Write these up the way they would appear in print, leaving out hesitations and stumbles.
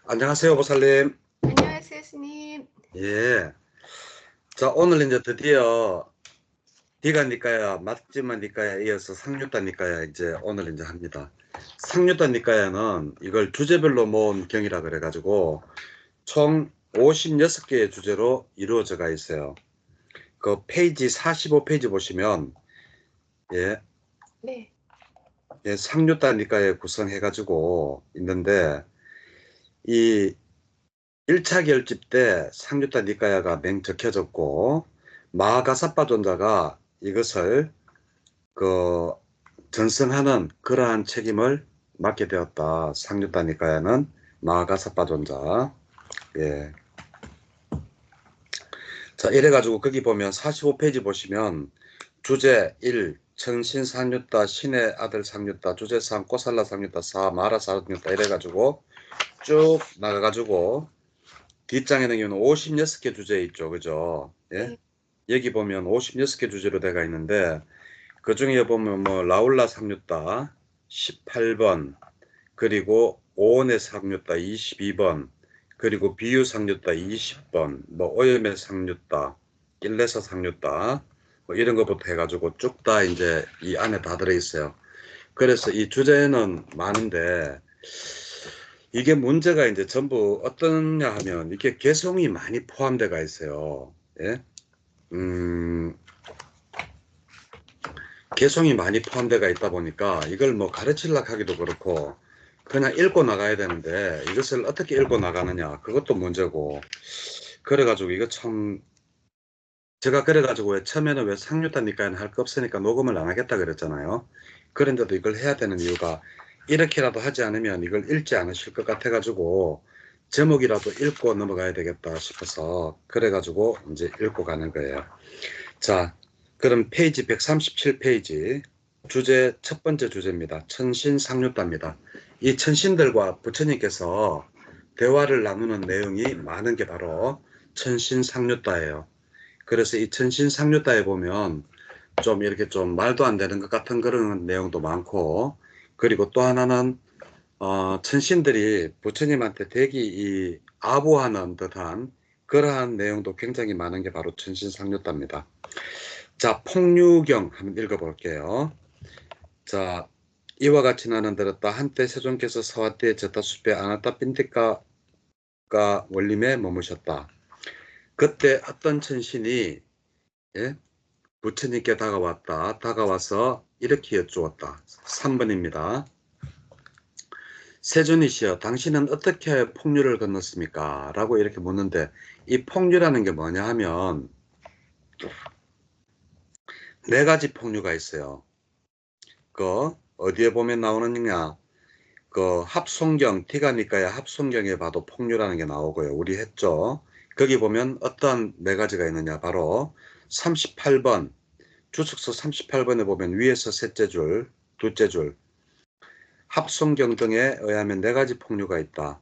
안녕하세요, 보살님. 안녕하세요, 스님. 예. 자, 오늘 이제 드디어 디가 니까야, 맞지마 니까야 이어서 상류단 니까야 이제 오늘 이제 합니다. 상류단 니까야는 이걸 주제별로 모은 경이라 그래가지고 총 56개의 주제로 이루어져가 있어요. 그 페이지 45페이지 보시면 예, 네. 예, 상류단 니까야 구성해가지고 있는데 이 1차 결집 때 상류단 니까야가 맹적혀졌고 마하가사파 존자가 이것을 그 전승하는 그러한 책임을 맡게 되었다. 상류단 니까야는 마하가사파 존자. 예. 자, 이래가지고 거기 보면 45페이지 보시면 주제 1, 천신 상류다, 신의 아들 상류다, 주제 3, 꼬살라 상류다, 4, 마라 상류다 이래가지고 쭉 나가가지고 뒷장에는 56개 주제 있죠. 그죠? 예? 네. 여기 보면 56개 주제로 돼가 있는데 그 중에 보면 뭐 라울라 상류다 18번 그리고 오온의 상류다 22번 그리고 비유 상류다 20번 뭐 오염의 상류다 일레사 상류다 뭐 이런 것부터 해가지고 쭉 다 이제 이 안에 다 들어있어요. 그래서 이 주제는 많은데 이게 문제가 이제 전부 어떠냐 하면 이게 개성이 많이 포함되어 있어요. 예? 음, 개성이 많이 포함되어 있다 보니까 이걸 뭐 가르치려고 하기도 그렇고 그냥 읽고 나가야 되는데 이것을 어떻게 읽고 나가느냐 그것도 문제고 그래가지고 이거 참 제가 그래가지고 왜 처음에는 왜 상류다니까 할 거 없으니까 녹음을 안 하겠다 그랬잖아요. 그런데도 이걸 해야 되는 이유가 이렇게라도 하지 않으면 이걸 읽지 않으실 것 같아가지고 제목이라도 읽고 넘어가야 되겠다 싶어서 그래가지고 이제 읽고 가는 거예요. 자, 그럼 페이지 137페이지 주제 첫 번째 주제입니다. 천신상류다입니다. 이 천신들과 부처님께서 대화를 나누는 내용이 많은 게 바로 천신상류다예요. 그래서 이 천신상류다에 보면 좀 이렇게 좀 말도 안 되는 것 같은 그런 내용도 많고 그리고 또 하나는 천신들이 부처님한테 대기 이 아부하는 듯한 그러한 내용도 굉장히 많은 게 바로 천신상류다입니다. 자, 폭류경 한번 읽어볼게요. 자, 이와 같이 나는 들었다. 한때 세존께서 서화대에 저타숲에 아나타 빈티카가 원림에 머무셨다. 그때 어떤 천신이 예? 부처님께 다가왔다. 다가와서 이렇게 여쭈었다. 3번입니다. 세존이시여, 당신은 어떻게 하여 폭류를 건넜습니까? 라고 이렇게 묻는데 이 폭류라는 게 뭐냐 하면 네 가지 폭류가 있어요. 그 어디에 보면 나오느냐? 그 합송경, 티가니까야 합송경에 봐도 폭류라는 게 나오고요. 우리 했죠. 거기 보면 어떤 네 가지가 있느냐? 바로 38번, 주석서 38번에 보면 위에서 셋째 줄, 둘째 줄, 합송경 등에 의하면 네 가지 폭류가 있다.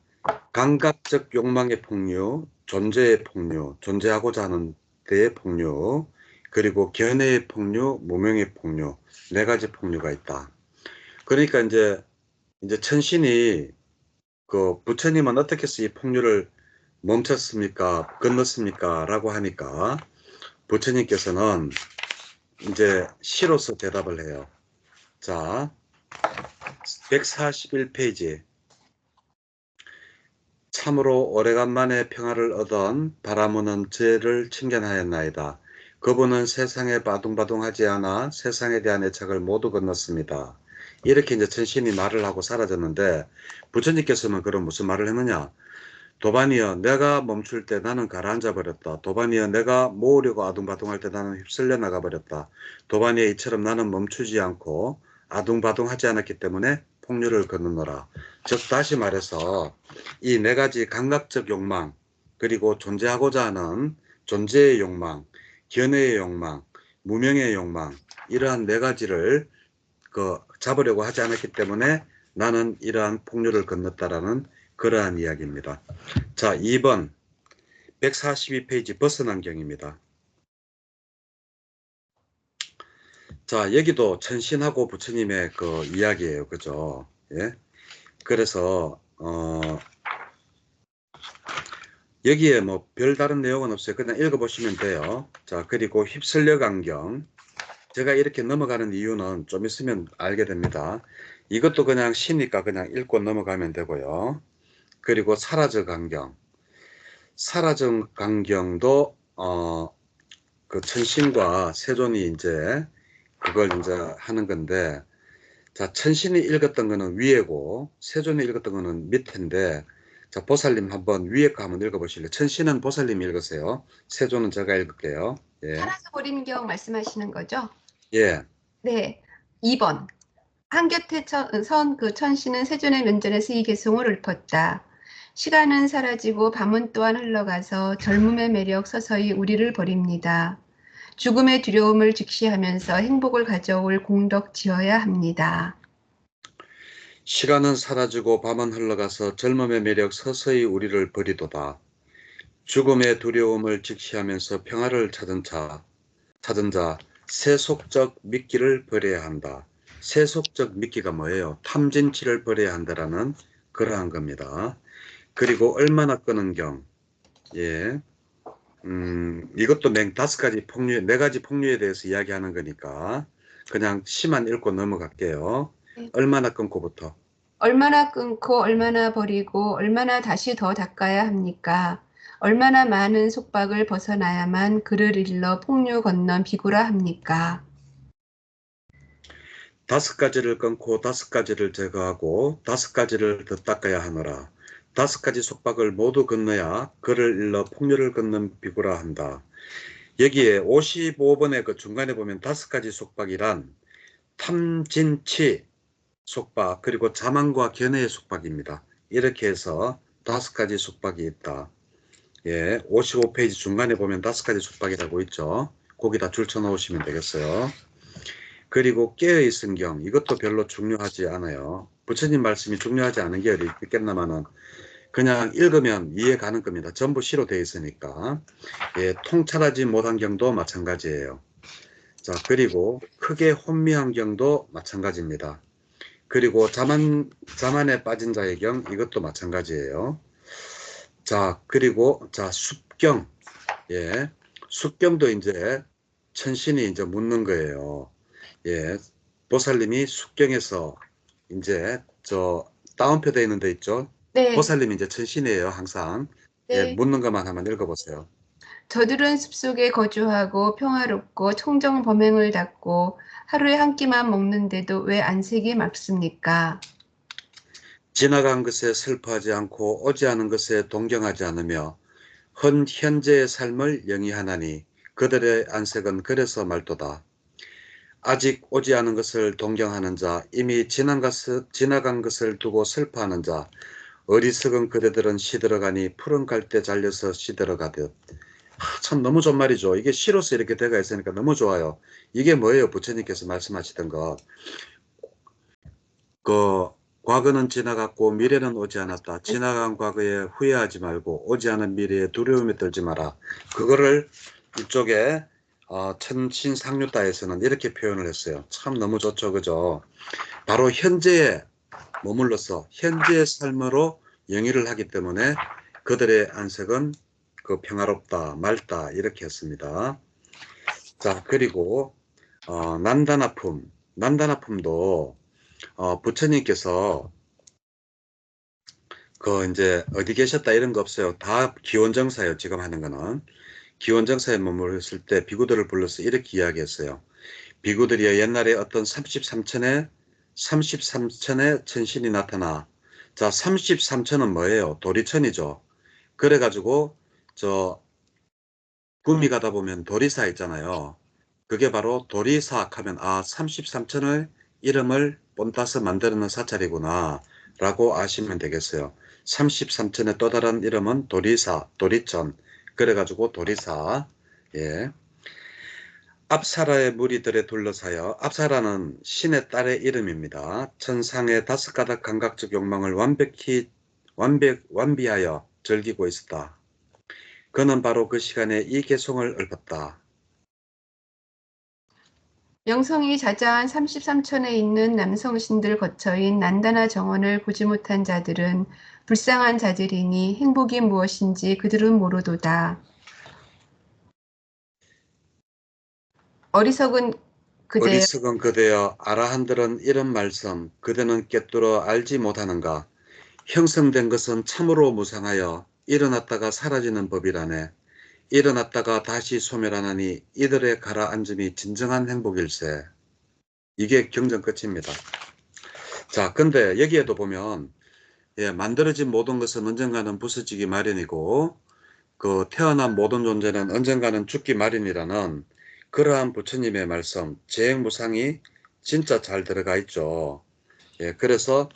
감각적 욕망의 폭류, 존재의 폭류, 존재하고자 하는 데의 폭류, 그리고 견해의 폭류, 무명의 폭류, 네 가지 폭류가 있다. 그러니까 이제 천신이 그 부처님은 어떻게 해서 이 폭류를 멈췄습니까? 건넜습니까? 라고 하니까 부처님께서는 이제 시로서 대답을 해요. 자, 141페이지. 참으로 오래간만에 평화를 얻은 바라무는 죄를 칭견하였나이다. 그분은 세상에 바둥바둥하지 않아 세상에 대한 애착을 모두 건넜습니다. 이렇게 이제 천신이 말을 하고 사라졌는데 부처님께서는 그럼 무슨 말을 했느냐? 도반이여, 내가 멈출 때 나는 가라앉아 버렸다. 도반이여, 내가 모으려고 아둥바둥할 때 나는 휩쓸려 나가 버렸다. 도반이여, 이처럼 나는 멈추지 않고 아둥바둥하지 않았기 때문에 폭류를 건너노라. 즉 다시 말해서 이 네 가지 감각적 욕망, 그리고 존재하고자 하는 존재의 욕망, 견해의 욕망, 무명의 욕망, 이러한 네 가지를 잡으려고 하지 않았기 때문에 나는 이러한 폭류를 건넜다라는 그러한 이야기입니다. 자, 2번 142페이지 벗어난 경입니다. 자, 여기도 천신하고 부처님의 그 이야기예요. 그죠? 예. 그래서 여기에 뭐 별다른 내용은 없어요. 그냥 읽어보시면 돼요. 자, 그리고 휩쓸려 간경. 제가 이렇게 넘어가는 이유는 좀 있으면 알게 됩니다. 이것도 그냥 시니까 그냥 읽고 넘어가면 되고요. 그리고 사라져 간경. 사라져 간경도 그 천신과 세존이 이제 그걸 이제 하는 건데, 자, 천신이 읽었던 거는 위에고 세존이 읽었던 거는 밑인데, 자, 보살님 한번 위에 거 한번 읽어보실래요? 천신은 보살님이 읽으세요. 세존은 제가 읽을게요. 예. 사라져버린 경 말씀하시는 거죠? 예. 네. 2번. 한곁에 선 그 천신은 세존의 면전에서 이 개송을 읊었다. 시간은 사라지고 밤은 또한 흘러가서 젊음의 매력 서서히 우리를 버립니다. 죽음의 두려움을 직시하면서 행복을 가져올 공덕 지어야 합니다. 시간은 사라지고 밤은 흘러가서 젊음의 매력 서서히 우리를 버리도다. 죽음의 두려움을 직시하면서 평화를 찾은 자, 세속적 미끼를 버려야 한다. 세속적 미끼가 뭐예요? 탐진치를 버려야 한다라는 그러한 겁니다. 그리고 얼마나 끄는 경. 예. 이것도 다섯 가지 폭류, 네 가지 폭류에 대해서 이야기하는 거니까 그냥 시만 읽고 넘어갈게요. 네. 얼마나 끊고부터. 얼마나 끊고 얼마나 버리고 얼마나 다시 더 닦아야 합니까? 얼마나 많은 속박을 벗어나야만 그를 일러 폭류 건넌 비구라 합니까? 다섯 가지를 끊고 다섯 가지를 제거하고 다섯 가지를 더 닦아야 하노라. 다섯 가지 속박을 모두 건너야 그를 일러 폭류를 건넌 비구라 한다. 여기에 55번의 그 중간에 보면 다섯 가지 속박이란 탐진치 속박 그리고 자만과 견해의 속박입니다. 이렇게 해서 다섯 가지 속박이 있다. 예, 55페이지 중간에 보면 다섯 가지 속박이라고 있죠. 거기다 줄쳐 놓으시면 되겠어요. 그리고 깨어있은 경, 이것도 별로 중요하지 않아요. 부처님 말씀이 중요하지 않은 게 어디 있겠나마는 그냥 읽으면 이해 가는 겁니다. 전부 시로 되어 있으니까. 예, 통찰하지 못한 경도 마찬가지예요. 자, 그리고 크게 혼미한 경도 마찬가지입니다. 그리고 자만에 빠진 자의 경, 이것도 마찬가지예요. 자, 그리고 자, 습경. 예. 습경도 이제 천신이 이제 묻는 거예요. 예. 보살님이 습경에서 이제 저 다운표 되어 있는 데 있죠. 네, 보살님이 이제 천신이에요, 항상. 예, 네. 묻는 것만 한번 읽어보세요. 저들은 숲속에 거주하고 평화롭고 청정 범행을 닦고 하루에 한 끼만 먹는데도 왜 안색이 맑습니까? 지나간 것에 슬퍼하지 않고 오지 않은 것에 동경하지 않으며 현재의 삶을 영위하나니 그들의 안색은 그래서 말도다. 아직 오지 않은 것을 동경하는 자, 이미 지나간 것을 두고 슬퍼하는 자, 어리석은 그대들은 시들어가니 푸른 갈대 잘려서 시들어가듯. 참 너무 좋은 말이죠. 이게 시로서 이렇게 되어 있으니까 너무 좋아요. 이게 뭐예요? 부처님께서 말씀하시던 거. 그 과거는 지나갔고 미래는 오지 않았다. 지나간 과거에 후회하지 말고 오지 않은 미래에 두려움에 떨지 마라. 그거를 이쪽에 천신상류다에서는 이렇게 표현을 했어요. 참 너무 좋죠, 그죠? 바로 현재에 머물러서 현재의 삶으로 영위를 하기 때문에 그들의 안색은 그 평화롭다, 맑다 이렇게 했습니다. 자, 그리고 난다나품도 부처님께서 그 이제 어디 계셨다 이런 거 없어요. 다 기원정사예요. 지금 하는 거는 기원정사에 머물렀을 때 비구들을 불러서 이렇게 이야기했어요. 비구들이여 옛날에 어떤 33천의 천신이 나타나. 자, 33천은 뭐예요? 도리천이죠. 그래가지고 저 구미 가다 보면 도리사 있잖아요. 그게 바로 도리사 하면 33천의 이름을 본따서 만드는 사찰이구나 라고 아시면 되겠어요. 33천의 또 다른 이름은 도리사, 도리천. 그래가지고 도리사. 예. 압사라의 무리들에 둘러싸여 압사라는 신의 딸의 이름입니다. 천상의 다섯 가닥 감각적 욕망을 완비하여 즐기고 있었다. 그는 바로 그 시간에 이 개송을 읊었다. 영성이 자자한 33촌에 있는 남성신들 거처인 난다나 정원을 보지 못한 자들은 불쌍한 자들이니 행복이 무엇인지 그들은 모르도다. 어리석은 그대 어리석은 그대여 아라한들은 이런 말씀 그대는 꿰뚫어 알지 못하는가. 형성된 것은 참으로 무상하여 일어났다가 사라지는 법이라네. 일어났다가 다시 소멸하느니 이들의 가라앉음이 진정한 행복일세. 이게 경전 끝입니다. 자, 근데 여기에도 보면 만들어진 모든 것은 언젠가는 부서지기 마련이고 그 태어난 모든 존재는 언젠가는 죽기 마련이라는 그러한 부처님의 말씀, 재행무상이 진짜 잘 들어가 있죠. 그래서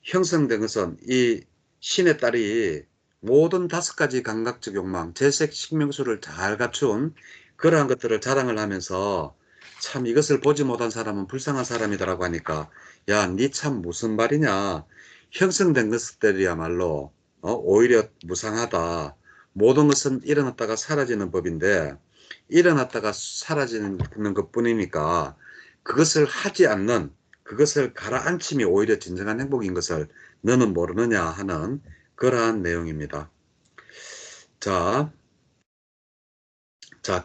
형성된 것은 이 신의 딸이 모든 5가지 감각적 욕망, 재색, 식명수를 잘 갖춘 그러한 것들을 자랑을 하면서 참 이것을 보지 못한 사람은 불쌍한 사람이다라고 하니까 야, 니 참 무슨 말이냐. 형성된 것들이야말로 오히려 무상하다. 모든 것은 일어났다가 사라지는 법인데 일어났다가 사라지는 것뿐이니까 그것을 하지 않는 그것을 가라앉힘이 오히려 진정한 행복인 것을 너는 모르느냐 하는 그러한 내용입니다. 자,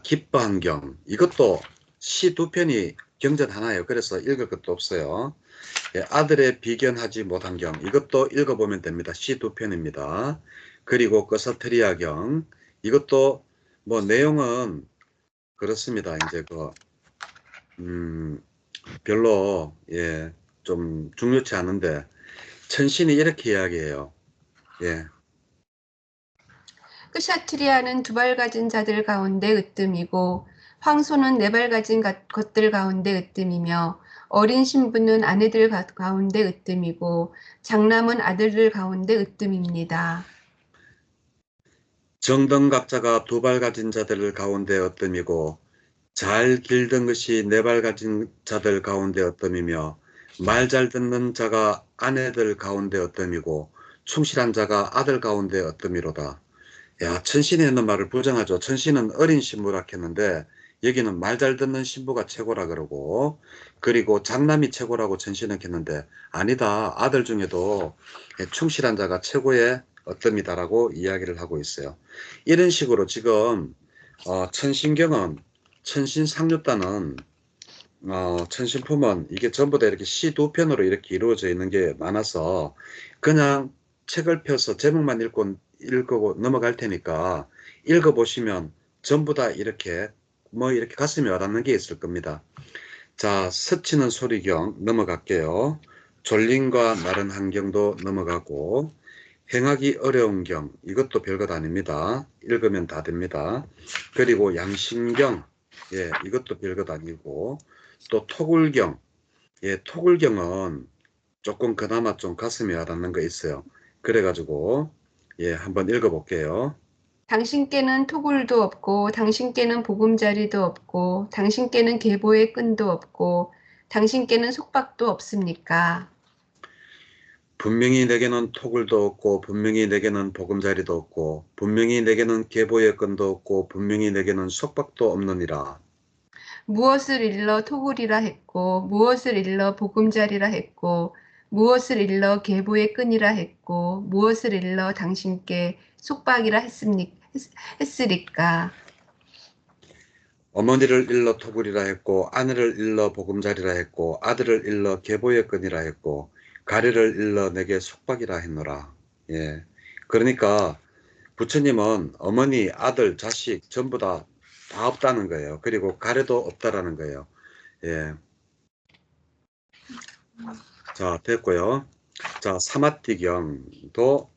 기뻐한 경. 이것도 시 2편이 경전 하나예요. 그래서 읽을 것도 없어요. 아들의 비견하지 못한 경. 이것도 읽어보면 됩니다. 시 2편입니다. 그리고 꺼서트리아 경. 이것도 뭐 내용은 그렇습니다. 이제 별로 좀 중요치 않은데 천신이 이렇게 이야기해요. 크샤트리아는 2발 가진 자들 가운데 으뜸이고 황소는 4발 가진 것들 가운데 으뜸이며 어린 신부는 아내들 가운데 으뜸이고 장남은 아들들 가운데 으뜸입니다. 정등각자가 2발 가진 자들 가운데 어뜸이고 잘 길든 것이 4발 가진 자들 가운데 어뜸이며 말 잘 듣는 자가 아내들 가운데 어뜸이고 충실한 자가 아들 가운데 어뜸이로다. 야, 천신이 있는 말을 부정하죠. 천신은 어린 신부라 했는데 여기는 말 잘 듣는 신부가 최고라 그러고 그리고 장남이 최고라고 천신은 했는데 아니다. 아들 중에도 충실한 자가 최고의 어뜸이다라고 이야기를 하고 있어요. 이런 식으로 지금 천신경은 천신상류단은 천신품은 이게 전부 다 이렇게 시 2편으로 이렇게 이루어져 있는 게 많아서 그냥 책을 펴서 제목만 읽고 넘어갈 테니까 읽어보시면 전부 다 이렇게 이렇게 가슴이 와닿는 게 있을 겁니다. 자, 스치는 소리경 넘어갈게요. 졸림과 마른 한경도 넘어가고 행하기 어려운 경 이것도 별것 아닙니다. 읽으면 다 됩니다. 그리고 양심경 이것도 별것 아니고 또 토굴경 토굴경은 조금 그나마 좀 가슴이 와닿는 거 있어요. 그래가지고 한번 읽어볼게요. 당신께는 토굴도 없고 당신께는 보금자리도 없고 당신께는 계보의 끈도 없고 당신께는 속박도 없습니까? 분명히 내게는 토굴도 없고 분명히 내게는 보금자리도 없고 분명히 내게는 계보의 끈도 없고 분명히 내게는 속박도 없느니라. 무엇을 일러 토굴이라 했고 무엇을 일러 보금자리라 했고 무엇을 일러 계보의 끈이라 했고 무엇을 일러 당신께 속박이라 했으리까? 어머니를 일러 토굴이라 했고 아내를 일러 보금자리라 했고 아들을 일러 계보의 끈이라 했고 가래를 일러 내게 속박이라 했노라. 그러니까 부처님은 어머니, 아들, 자식 전부 다 없다는 거예요. 그리고 가래도 없다라는 거예요. 자, 됐고요. 자, 사마띠경도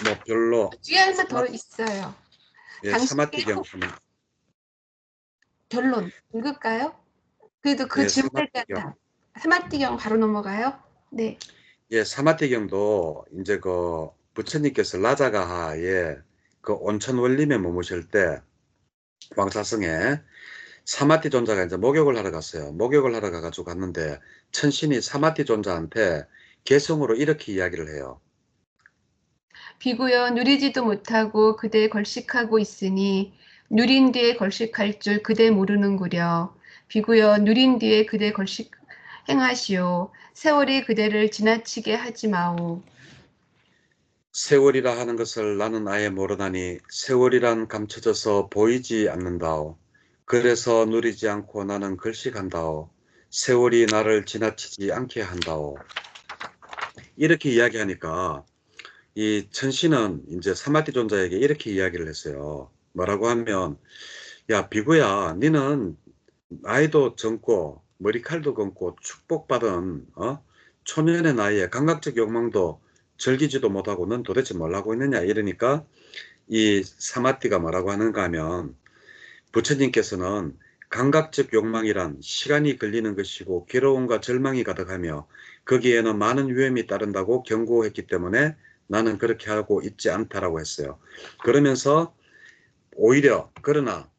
뭐 별로 뒤에 하나 더 있어요. 당신께 사마띠경 결론 읽을까요? 그래도 그 질문에 대한 사마띠경 답. 사마띠경 바로 넘어가요? 네. 사마띠경도 이제 부처님께서 라자가하에 그 온천 원림에 머무실 때 왕사성에 사마띠 존자가 이제 목욕을 하러 갔어요. 목욕을 하러 가가지고 갔는데 천신이 사마띠 존자한테 개성으로 이렇게 이야기를 해요. 비구여 누리지도 못하고 그대 걸식하고 있으니 누린 뒤에 걸식할 줄 그대 모르는구려. 비구여 누린 뒤에 그대 걸식 행하시오. 세월이 그대를 지나치게 하지 마오. 세월이라 하는 것을 나는 아예 모르다니 세월이란 감춰져서 보이지 않는다오. 그래서 누리지 않고 나는 글식한다오. 세월이 나를 지나치지 않게 한다오. 이렇게 이야기하니까 이 천신은 이제 사마띠 존자에게 이렇게 이야기를 했어요. 뭐라고 하면, 야 비구야, 니는 나이도 젊고 머리칼도 검고 축복받은 초년의 나이에 감각적 욕망도 즐기지도 못하고 넌 도대체 뭘 하고 있느냐 이러니까 이 사마띠가 뭐라고 하는가 하면, 부처님께서는 감각적 욕망이란 시간이 걸리는 것이고 괴로움과 절망이 가득하며 거기에는 많은 위험이 따른다고 경고했기 때문에 나는 그렇게 하고 있지 않다라고 했어요. 그러면서 오히려 그러나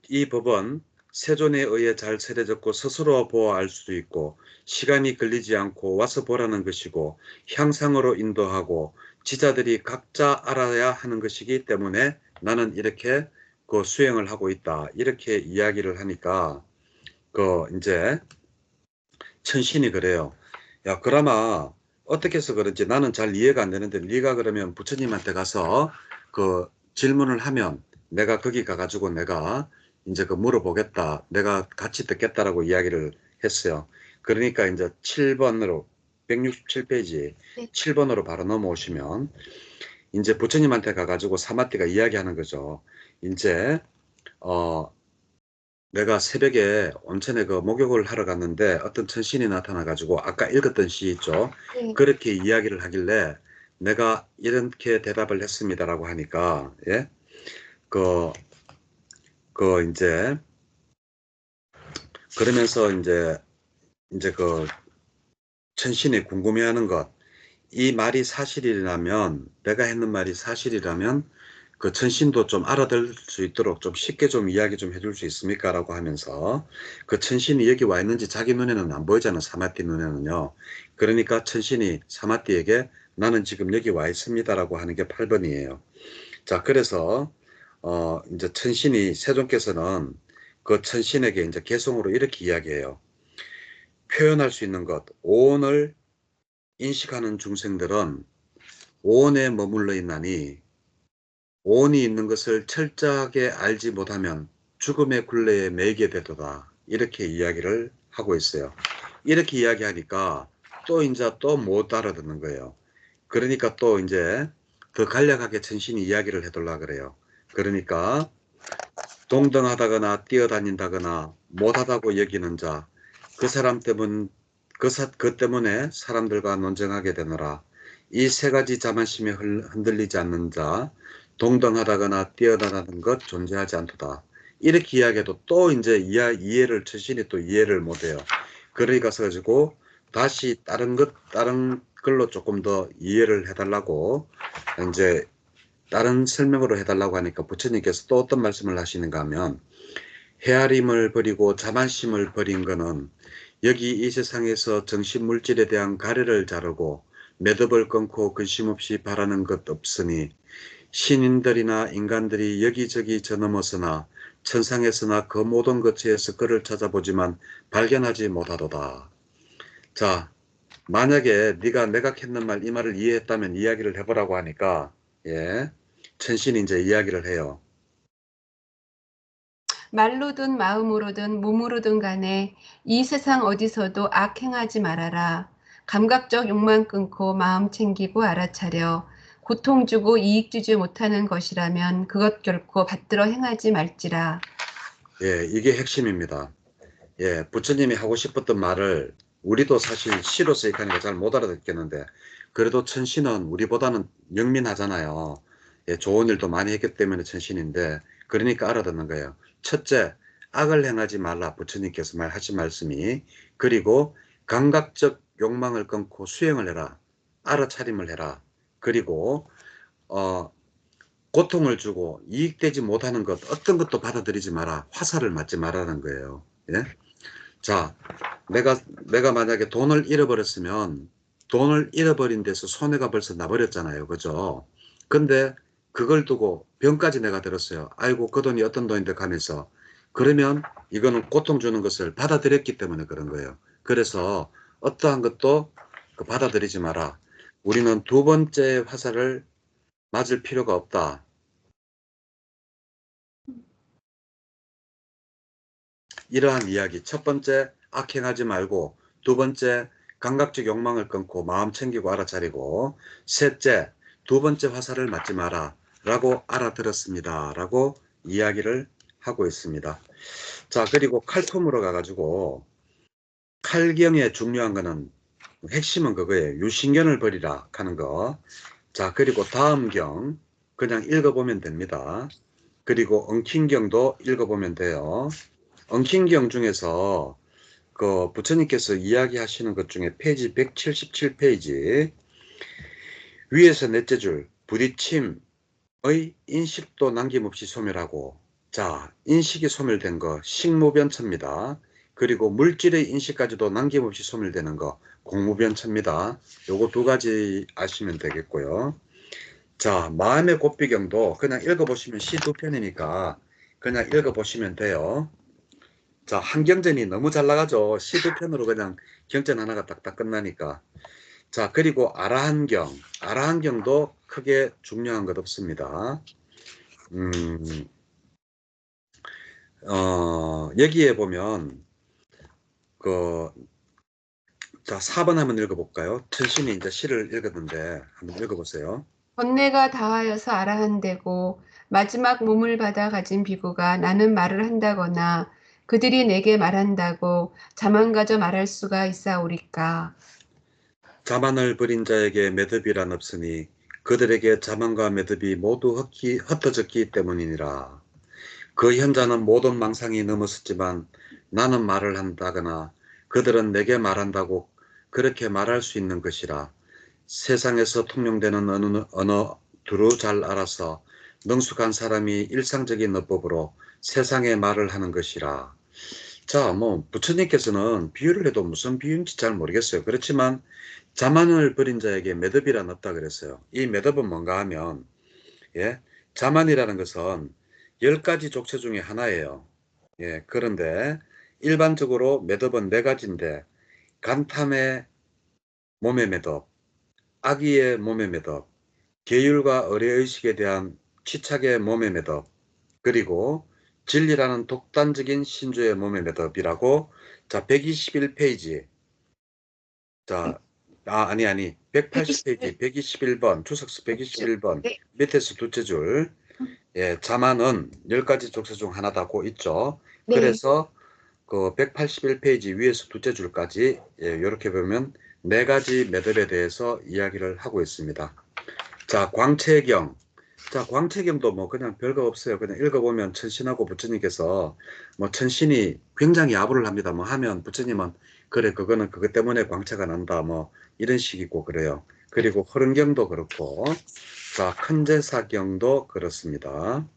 이 법은 세존에 의해 잘 세례졌고 스스로 보아 알 수도 있고 시간이 걸리지 않고 와서 보라는 것이고 향상으로 인도하고 지자들이 각자 알아야 하는 것이기 때문에 나는 이렇게 그 수행을 하고 있다. 이렇게 이야기를 하니까 그 이제 천신이 그래요. 야 그나마 어떻게 해서 그런지 나는 잘 이해가 안 되는데 네가 그러면 부처님한테 가서 그 질문을 하면 내가 거기 가가지고 내가 이제 그 물어보겠다. 내가 같이 듣겠다라고 이야기를 했어요. 그러니까 이제 7번으로 167페이지 네. 7번으로 바로 넘어오시면 이제 부처님한테 가가지고 사마띠가 이야기하는 거죠. 이제 내가 새벽에 온천에 그 목욕을 하러 갔는데 어떤 천신이 나타나가지고 아까 읽었던 시 있죠. 네. 그렇게 이야기를 하길래 내가 이렇게 대답을 했습니다라고 하니까 예, 그, 이제 그러면서 이제 그 천신이 궁금해하는 것, 이 말이 사실이라면 내가 했는 말이 사실이라면 그 천신도 좀 알아들 수 있도록 좀 쉽게 좀 이야기 좀 해줄 수 있습니까? 라고 하면서 그 천신이 여기 와 있는지 자기 눈에는 안 보이잖아. 사마띠 눈에는요. 그러니까 천신이 사마띠에게 나는 지금 여기 와 있습니다. 라고 하는 게 8번이에요. 자, 그래서 이제 천신이 세존께서는 그 천신에게 이제 개성으로 이렇게 이야기해요. 표현할 수 있는 것, 오온을 인식하는 중생들은 오온에 머물러 있나니 오온이 있는 것을 철저하게 알지 못하면 죽음의 굴레에 매이게 되도다. 이렇게 이야기를 하고 있어요. 이렇게 이야기하니까 또 이제 또 못 알아듣는 거예요. 그러니까 또 이제 더 간략하게 천신이 이야기를 해달라 그래요. 그러니까 동등하다거나 뛰어다닌다거나 못하다고 여기는 자, 그 사람 때문, 그 때문에 사람들과 논쟁하게 되노라. 이 세 가지 자만심에 흔들리지 않는 자, 동등하다거나 뛰어다니는 것 존재하지 않도다. 이렇게 이야기해도 또 이제 이해를, 자신이 또 이해를 못해요. 그러니까 가지고 다시 다른 걸로 조금 더 이해를 해달라고 이제 다른 설명으로 해달라고 하니까 부처님께서 또 어떤 말씀을 하시는가 하면, 헤아림을 버리고 자만심을 버린 거는 여기 이 세상에서 정신 물질에 대한 가래를 자르고 매듭을 끊고 근심 없이 바라는 것 없으니 신인들이나 인간들이 여기저기 저 넘어서나 천상에서나 그 모든 거처에서 그를 찾아보지만 발견하지 못하도다. 자, 만약에 네가 내가 했는 말 이 말을 이해했다면 이야기를 해보라고 하니까 예, 천신이 이제 이야기를 해요. 말로든 마음으로든 몸으로든 간에 이 세상 어디서도 악 행하지 말아라. 감각적 욕망 끊고 마음 챙기고 알아차려. 고통 주고 이익 주지 못하는 것이라면 그것 결코 받들어 행하지 말지라. 예, 이게 핵심입니다. 예, 부처님이 하고 싶었던 말을 우리도 사실 시로 쓰익하니까 잘 못 알아듣겠는데 그래도 천신은 우리보다는 영민하잖아요. 예, 좋은 일도 많이 했기 때문에 천신인데 그러니까 알아듣는 거예요. 첫째, 악을 행하지 말라 부처님께서 하신 말씀이. 그리고 감각적 욕망을 끊고 수행을 해라. 알아차림을 해라. 그리고 어, 고통을 주고 이익되지 못하는 것 어떤 것도 받아들이지 마라. 화살을 맞지 말라는 거예요. 예? 자, 내가 만약에 돈을 잃어버렸으면 돈을 잃어버린 데서 손해가 벌써 나버렸잖아요. 그죠? 근데 그걸 두고 병까지 내가 들었어요. 아이고, 그 돈이 어떤 돈인데 하면서 그러면 이거는 고통 주는 것을 받아들였기 때문에 그런 거예요. 그래서 어떠한 것도 받아들이지 마라. 우리는 두 번째 화살을 맞을 필요가 없다. 이러한 이야기. 첫 번째, 악행하지 말고, 두 번째, 감각적 욕망을 끊고 마음 챙기고 알아차리고, 셋째, 두 번째 화살을 맞지 마라 라고 알아들었습니다 라고 이야기를 하고 있습니다. 자, 그리고 칼톰으로 가가지고 칼경의 중요한 거는 핵심은 그거예요. 유신견을 버리라 하는 거. 자, 그리고 다음 경 그냥 읽어보면 됩니다. 그리고 엉킨경도 읽어보면 돼요. 엉킨경 중에서 그 부처님께서 이야기하시는 것 중에 페이지 177페이지 위에서 넷째 줄 부딪힘의 인식도 남김없이 소멸하고, 자, 인식이 소멸된 거 식무변처입니다. 그리고 물질의 인식까지도 남김없이 소멸되는 거 공무변처입니다. 요거 두 가지 아시면 되겠고요. 자, 마음의 곱비경도 그냥 읽어보시면 시 두 편이니까 그냥 읽어보시면 돼요. 자, 한경전이 너무 잘 나가죠. 시 두 편으로 그냥 경전 하나가 딱딱 끝나니까. 자, 그리고 아라한경. 아라한경도 크게 중요한 것 없습니다. 여기에 보면, 자, 4번 한번 읽어볼까요? 천신이 이제 시를 읽었는데, 한번 읽어보세요. 번뇌가 다하여서 아라한대고 마지막 몸을 받아 가진 비구가 나는 말을 한다거나 그들이 내게 말한다고 자만 가져 말할 수가 있사오리까. 자만을 버린 자에게 매듭이란 없으니 그들에게 자만과 매듭이 모두 흩어졌기 때문이니라. 그 현자는 모든 망상이 넘었었지만 나는 말을 한다거나 그들은 내게 말한다고 그렇게 말할 수 있는 것이라. 세상에서 통용되는 언어 두루 잘 알아서 능숙한 사람이 일상적인 어법으로 세상의 말을 하는 것이라. 자, 뭐 부처님께서는 비유를 해도 무슨 비유인지 잘 모르겠어요. 그렇지만 자만을 버린 자에게 매듭이란 없다 그랬어요. 이 매듭은 뭔가 하면, 예, 자만이라는 것은 10가지 족체 중에 하나예요. 예, 그런데 일반적으로 매듭은 4가지인데 간탐의 몸의 매듭, 악의의 몸의 매듭, 계율과 의례의식에 대한 치착의 몸의 매듭, 그리고 진리라는 독단적인 신조의 몸의 매듭이라고. 자, 121페이지. 자, 아니. 180페이지, 121번, 주석서 121번, 네, 밑에서 둘째 줄. 예, 자만은 10가지 족쇄 중 하나다고 있죠. 네. 그래서 그 181페이지 위에서 둘째 줄까지, 예, 이렇게 보면 4가지 매듭에 대해서 이야기를 하고 있습니다. 자, 광채경. 자, 광채경도 뭐 그냥 별거 없어요. 그냥 읽어보면 천신하고 부처님께서 뭐 천신이 굉장히 아부를 합니다. 뭐 하면 부처님은 그래, 그거는 그것 때문에 광채가 난다. 뭐 이런 식이고 그래요. 그리고 허른경도 그렇고, 자, 큰제사경도 그렇습니다.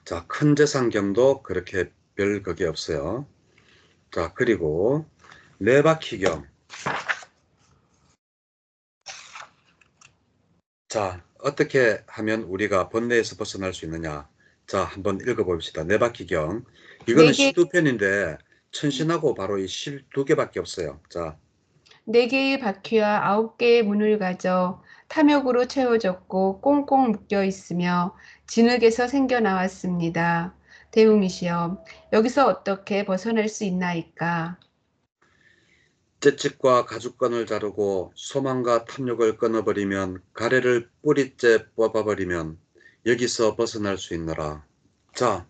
자, 큰제상경도 그렇게 별 그게 없어요. 자, 그리고 네바퀴경. 자, 어떻게 하면 우리가 번뇌에서 벗어날 수 있느냐? 자, 한번 읽어봅시다. 네바퀴경. 이거는 네 개, 시 두 편인데 천신하고 바로 이 시 두 개밖에 없어요. 자, 네 개의 바퀴와 9개의 문을 가져 탐욕으로 채워졌고 꽁꽁 묶여 있으며 진흙에서 생겨나왔습니다. 대웅이시여, 여기서 어떻게 벗어날 수 있나이까? 채찍과 가죽끈을 자르고 소망과 탐욕을 끊어버리면, 가래를 뿌리째 뽑아버리면 여기서 벗어날 수 있노라. 자,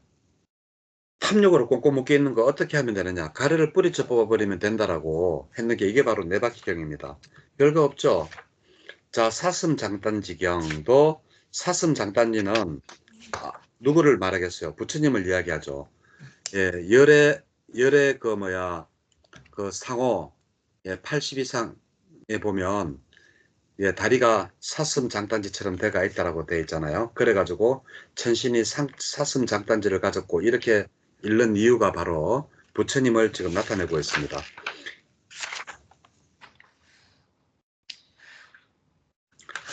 탐욕으로 꽁꽁 묶여 있는 거 어떻게 하면 되느냐? 가래를 뿌리째 뽑아버리면 된다라고 했는 게 이게 바로 네바퀴경입니다. 별거 없죠? 자, 사슴장단지경도, 사슴장단지는 누구를 말하겠어요? 부처님을 이야기하죠. 예, 열의 그 상어, 예, 80 이상에 보면, 예, 다리가 사슴장단지처럼 돼가 있다라고 돼 있잖아요. 그래가지고 천신이 사슴장단지를 가졌고 이렇게 읽는 이유가 바로 부처님을 지금 나타내고 있습니다.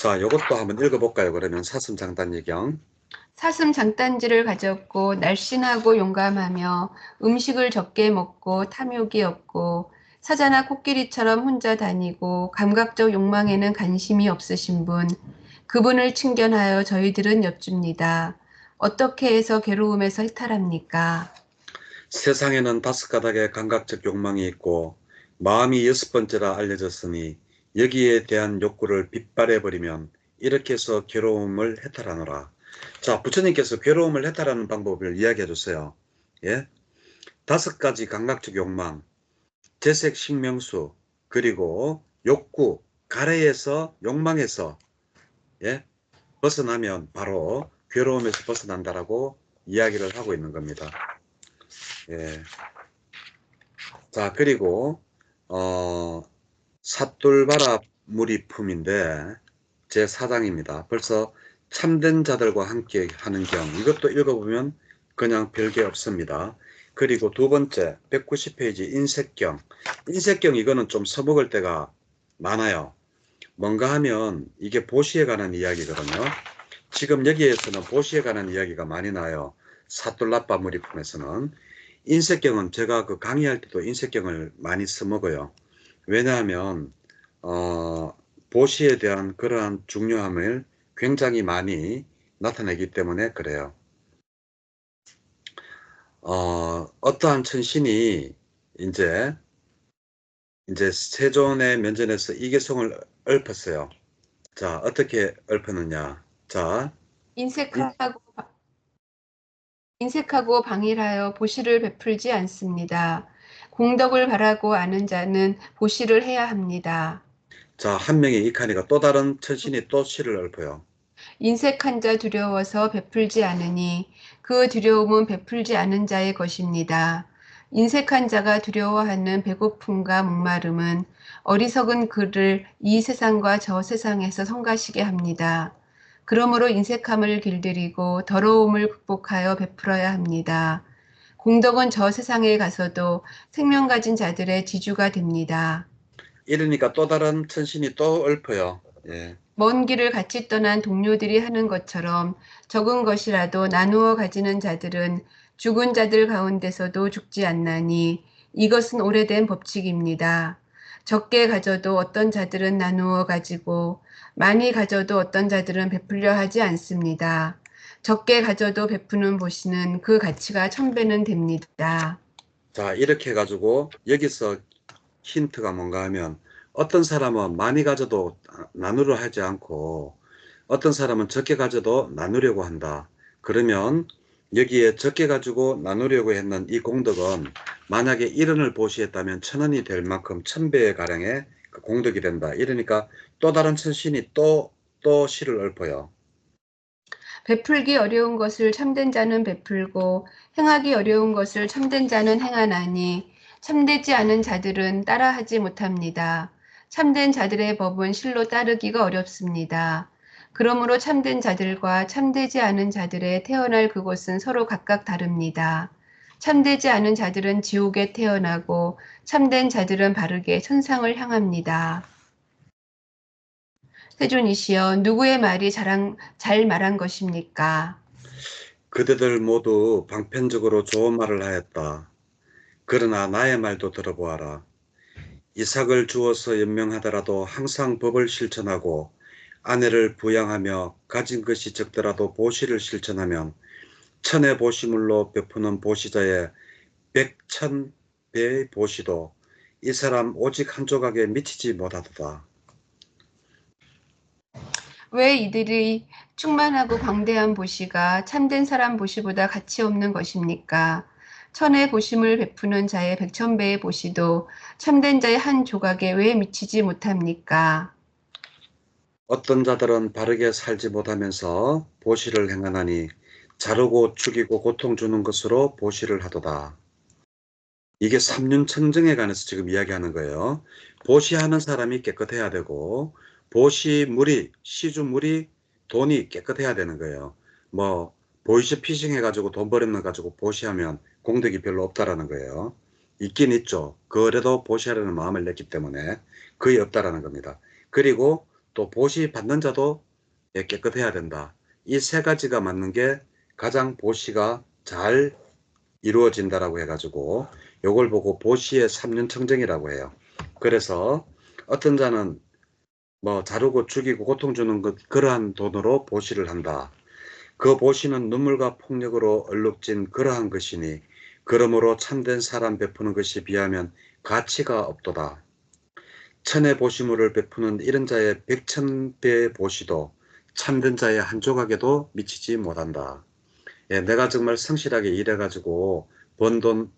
자, 이것도 한번 읽어볼까요? 그러면 사슴장단지경. 사슴 장단지를 가졌고 날씬하고 용감하며 음식을 적게 먹고 탐욕이 없고 사자나 코끼리처럼 혼자 다니고 감각적 욕망에는 관심이 없으신 분, 그분을 친견하여 저희들은 여쭙니다. 어떻게 해서 괴로움에서 해탈합니까? 세상에는 5가닥의 감각적 욕망이 있고 마음이 6번째라 알려졌으니 여기에 대한 욕구를 빗발해버리면 이렇게 해서 괴로움을 해탈하노라. 자, 부처님께서 괴로움을 해탈하는 방법을 이야기해 주세요. 예? 5가지 감각적 욕망, 재색, 식명수, 그리고 욕구, 가래에서 욕망에서 예? 벗어나면 바로 괴로움에서 벗어난다라고 이야기를 하고 있는 겁니다. 예. 자, 그리고 사뚤바라 무리품인데 제 4장입니다. 벌써 참된 자들과 함께 하는 경, 이것도 읽어보면 그냥 별게 없습니다. 그리고 두 번째 190페이지 인색경. 인색경 이거는 좀 써먹을 때가 많아요. 뭔가 하면 이게 보시에 관한 이야기거든요. 지금 여기에서는 보시에 관한 이야기가 많이 나요. 사뚤라빠 무리품에서는. 인색경은 제가 그 강의할 때도 인색경을 많이 써먹어요. 왜냐하면 보시에 대한 그러한 중요함을 굉장히 많이 나타내기 때문에 그래요. 어떠한 천신이 이제 세존의 면전에서 이계성을 읊었어요. 자, 어떻게 읊었느냐. 자, 인색하고 방일하여 보시를 베풀지 않습니다. 공덕을 바라고 아는 자는 보시를 해야 합니다. 자, 한 명의 이칸이가 또 다른 천신이 또 시를 읊어요. 인색한 자 두려워서 베풀지 않으니 그 두려움은 베풀지 않은 자의 것입니다. 인색한 자가 두려워하는 배고픔과 목마름은 어리석은 그를 이 세상과 저 세상에서 성가시게 합니다. 그러므로 인색함을 길들이고 더러움을 극복하여 베풀어야 합니다. 공덕은 저 세상에 가서도 생명 가진 자들의 지주가 됩니다. 이러니까 또 다른 천신이 또 읊어요. 예. 먼 길을 같이 떠난 동료들이 하는 것처럼 적은 것이라도 나누어 가지는 자들은 죽은 자들 가운데서도 죽지 않나니 이것은 오래된 법칙입니다. 적게 가져도 어떤 자들은 나누어 가지고 많이 가져도 어떤 자들은 베풀려 하지 않습니다. 적게 가져도 베푸는 보시는 그 가치가 1000배는 됩니다. 자, 이렇게 해가지고 여기서 힌트가 뭔가 하면 어떤 사람은 많이 가져도 나누려 하지 않고 어떤 사람은 적게 가져도 나누려고 한다. 그러면 여기에 적게 가지고 나누려고 했는 이 공덕은 만약에 1원을 보시했다면 1000원이 될 만큼 1000배의 가량의 그 공덕이 된다. 이러니까 또 다른 천신이 또 시를 읊어요. 베풀기 어려운 것을 참된 자는 베풀고 행하기 어려운 것을 참된 자는 행하나니 참되지 않은 자들은 따라하지 못합니다. 참된 자들의 법은 실로 따르기가 어렵습니다. 그러므로 참된 자들과 참되지 않은 자들의 태어날 그곳은 서로 각각 다릅니다. 참되지 않은 자들은 지옥에 태어나고 참된 자들은 바르게 천상을 향합니다. 세존이시여, 누구의 말이 잘 말한 것입니까? 그대들 모두 방편적으로 좋은 말을 하였다. 그러나 나의 말도 들어보아라. 이삭을 주어서 연명하더라도 항상 법을 실천하고 아내를 부양하며 가진 것이 적더라도 보시를 실천하면 천의 보시물로 베푸는 보시자의 100,000배의 보시도 이 사람 오직 한 조각에 미치지 못하도다. 왜 이들이 충만하고 광대한 보시가 참된 사람 보시보다 가치 없는 것입니까? 천의 보심을 베푸는 자의 100,000배의 보시도 참된 자의 한 조각에 왜 미치지 못합니까? 어떤 자들은 바르게 살지 못하면서 보시를 행하나니 자르고 죽이고 고통 주는 것으로 보시를 하도다. 이게 삼륜청정에 관해서 지금 이야기하는 거예요. 보시하는 사람이 깨끗해야 되고 보시물이 시주물이 돈이 깨끗해야 되는 거예요. 뭐 보이스피싱 해가지고 돈 버리는 가지고 보시하면 공덕이 별로 없다라는 거예요. 있긴 있죠. 그래도 보시하려는 마음을 냈기 때문에 거의 없다라는 겁니다. 그리고 또 보시 받는 자도 깨끗해야 된다. 이 세 가지가 맞는 게 가장 보시가 잘 이루어진다라고 해가지고 요걸 보고 보시의 3년청정이라고 해요. 그래서 어떤 자는 뭐 자르고 죽이고 고통 주는 것 그러한 돈으로 보시를 한다. 그 보시는 눈물과 폭력으로 얼룩진 그러한 것이니 그러므로 참된 사람 베푸는 것이 비하면 가치가 없도다. 천의 보시물을 베푸는 이런 자의 백천배의 보시도 참된 자의 한 조각에도 미치지 못한다. 예, 내가 정말 성실하게 일해가지고 번 돈,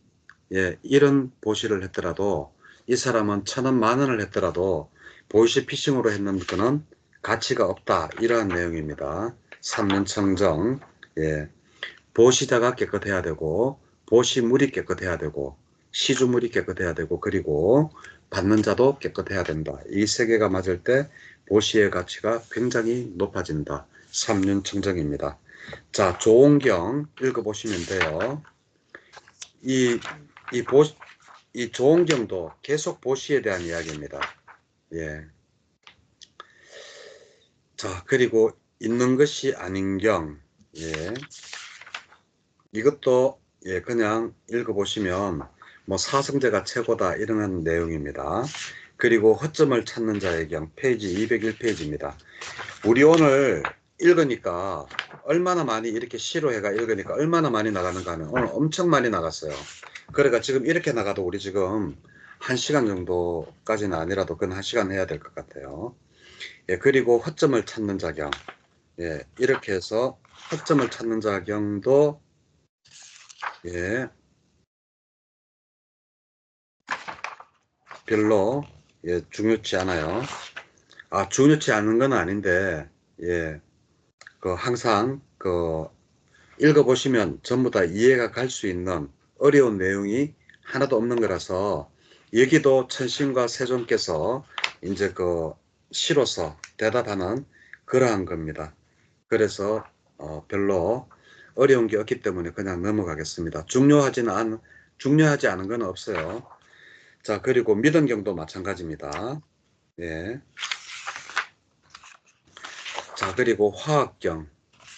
예, 이런 보시를 했더라도 이 사람은 1,000원, 10,000원을 했더라도 보이시 피싱으로 했는 거는 가치가 없다. 이러한 내용입니다. 3년 청정, 예, 보시자가 깨끗해야 되고 보시물이 깨끗해야 되고 시주물이 깨끗해야 되고 그리고 받는 자도 깨끗해야 된다. 이 세 개가 맞을 때 보시의 가치가 굉장히 높아진다. 3년 청정입니다. 자, 조홍경 읽어보시면 돼요. 이 조홍경도 계속 보시에 대한 이야기입니다. 예. 자, 그리고 있는 것이 아닌 경. 예. 이것도 예, 그냥 읽어보시면 뭐 사성제가 최고다 이런 내용입니다. 그리고 허점을 찾는 자의 경 페이지 201페이지입니다. 우리 오늘 읽으니까 얼마나 많이 이렇게 시로해가 읽으니까 얼마나 많이 나가는가 하면 오늘 엄청 많이 나갔어요. 그러니까 지금 이렇게 나가도 우리 지금 1시간 정도까지는 아니라도 근 1시간 해야 될 것 같아요. 예, 그리고 허점을 찾는 자경. 예, 이렇게 해서 허점을 찾는 자경도 예, 별로 예, 중요치 않아요. 아, 중요치 않은 건 아닌데 예, 그 항상 그 읽어보시면 전부 다 이해가 갈 수 있는 어려운 내용이 하나도 없는 거라서 여기도 천신과 세존께서 이제 그 시로서 대답하는 그러한 겁니다. 그래서 별로 어려운 게 없기 때문에 그냥 넘어가겠습니다. 중요하지 않은 건 없어요. 자, 그리고 믿음경도 마찬가지입니다. 예. 자, 그리고 화학경.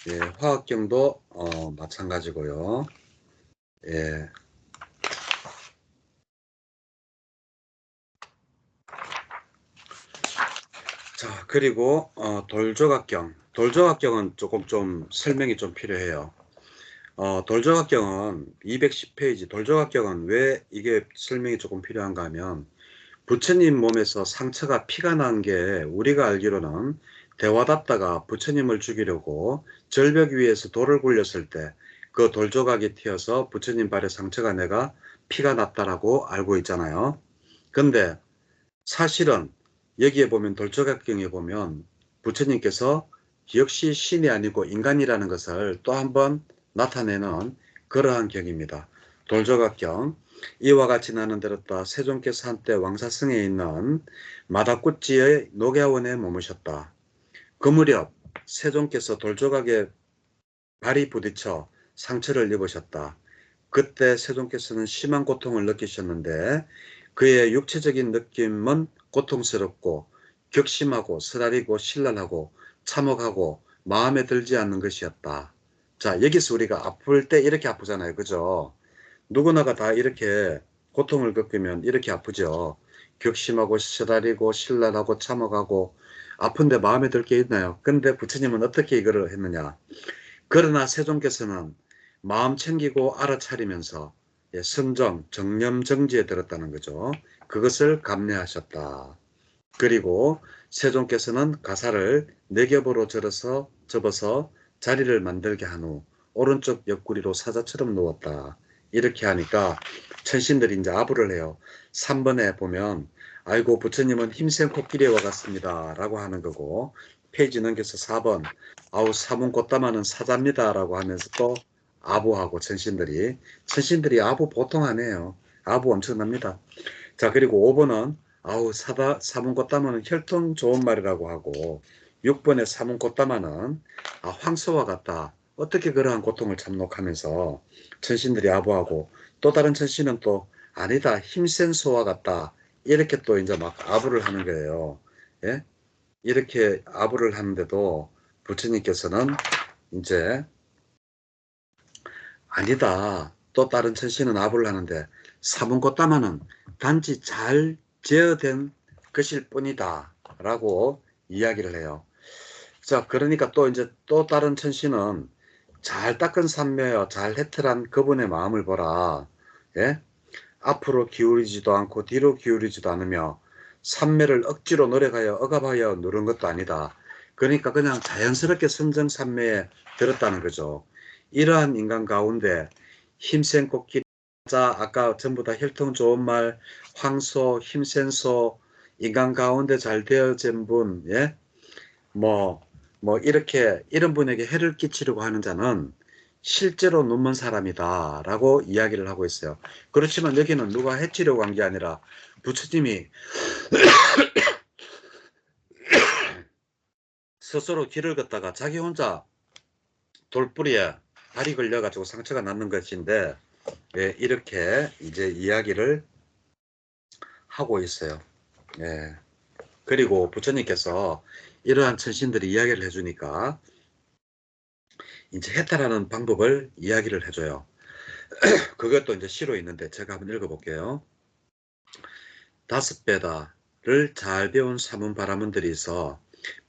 예, 화학경도 마찬가지고요. 예. 자, 그리고 돌조각경. 돌조각경은 조금 좀 설명이 좀 필요해요. 돌조각경은 210페이지. 돌조각경은 왜 이게 설명이 조금 필요한가 하면 부처님 몸에서 상처가 피가 난 게 우리가 알기로는 대화답다가 부처님을 죽이려고 절벽 위에서 돌을 굴렸을 때 그 돌조각이 튀어서 부처님 발에 상처가 내가 피가 났다라고 알고 있잖아요. 근데 사실은 여기에 보면 돌조각경에 보면 부처님께서 역시 신이 아니고 인간이라는 것을 또 한 번 나타내는 그러한 경입니다. 돌조각경. 이와 같이 나는 들었다. 세종께서 한때 왕사성에 있는 마다꾸찌의 녹야원에 머무셨다. 그 무렵 세종께서 돌조각에 발이 부딪혀 상처를 입으셨다. 그때 세종께서는 심한 고통을 느끼셨는데 그의 육체적인 느낌은 고통스럽고 격심하고 쓰라리고 신랄하고 참혹하고 마음에 들지 않는 것이었다. 자, 여기서 우리가 아플 때 이렇게 아프잖아요. 그죠? 누구나가 다 이렇게 고통을 겪으면 이렇게 아프죠. 격심하고 쓰라리고 신랄하고 참혹하고 아픈데 마음에 들 게 있나요? 근데 부처님은 어떻게 이거를 했느냐? 그러나 세종께서는 마음 챙기고 알아차리면서 예, 선정, 정념, 정지에 들었다는 거죠. 그것을 감내하셨다. 그리고 세종께서는 가사를 네 겹으로 접어서 자리를 만들게 한 후 오른쪽 옆구리로 사자처럼 누웠다. 이렇게 하니까 천신들이 이제 아부를 해요. 3번에 보면 아이고 부처님은 힘센 코끼리와 같습니다 라고 하는 거고 페이지 넘겨서 4번 아우 사문 꽃다마는 사자입니다 라고 하면서 또 아부하고 천신들이 아부 보통 안 해요. 아부 엄청납니다. 자, 그리고 5번은 아우 사문 꽃다마는 혈통 좋은 말이라고 하고 6번의 사문 꽃다마는 황소와 같다. 어떻게 그러한 고통을 참록하면서 천신들이 아부하고 또 다른 천신은 또 아니다. 힘센 소와 같다. 이렇게 또 이제 막 아부를 하는 거예요. 예? 이렇게 아부를 하는데도 부처님께서는 이제 아니다. 또 다른 천신은 아부를 하는데 사문꽃다마는 단지 잘 제어된 것일 뿐이다 라고 이야기를 해요. 자, 그러니까 또 이제 또 다른 천신은 잘 닦은 산매여 잘 해탈한 그분의 마음을 보라. 예? 앞으로 기울이지도 않고 뒤로 기울이지도 않으며 산매를 억지로 노력하여 억압하여 누른 것도 아니다. 그러니까 그냥 자연스럽게 선정산매에 들었다는 거죠. 이러한 인간 가운데 힘센 꽃길, 자, 아까 전부 다 혈통 좋은 말, 황소, 힘센 소, 인간 가운데 잘 되어진 분, 예? 이렇게 이런 분에게 해를 끼치려고 하는 자는 실제로 눈먼 사람이다 라고 이야기를 하고 있어요. 그렇지만 여기는 누가 해치려고 한 게 아니라 부처님이 스스로 길을 걷다가 자기 혼자 돌뿌리에 발이 걸려가지고 상처가 났는 것인데, 예, 이렇게 이제 이야기를 하고 있어요. 예. 그리고 부처님께서 이러한 천신들이 이야기를 해주니까 이제 해탈하는 방법을 이야기를 해줘요. 그것도 이제 시로 있는데 제가 한번 읽어볼게요. 5배다를 잘 배운 사문 바라문들이 있어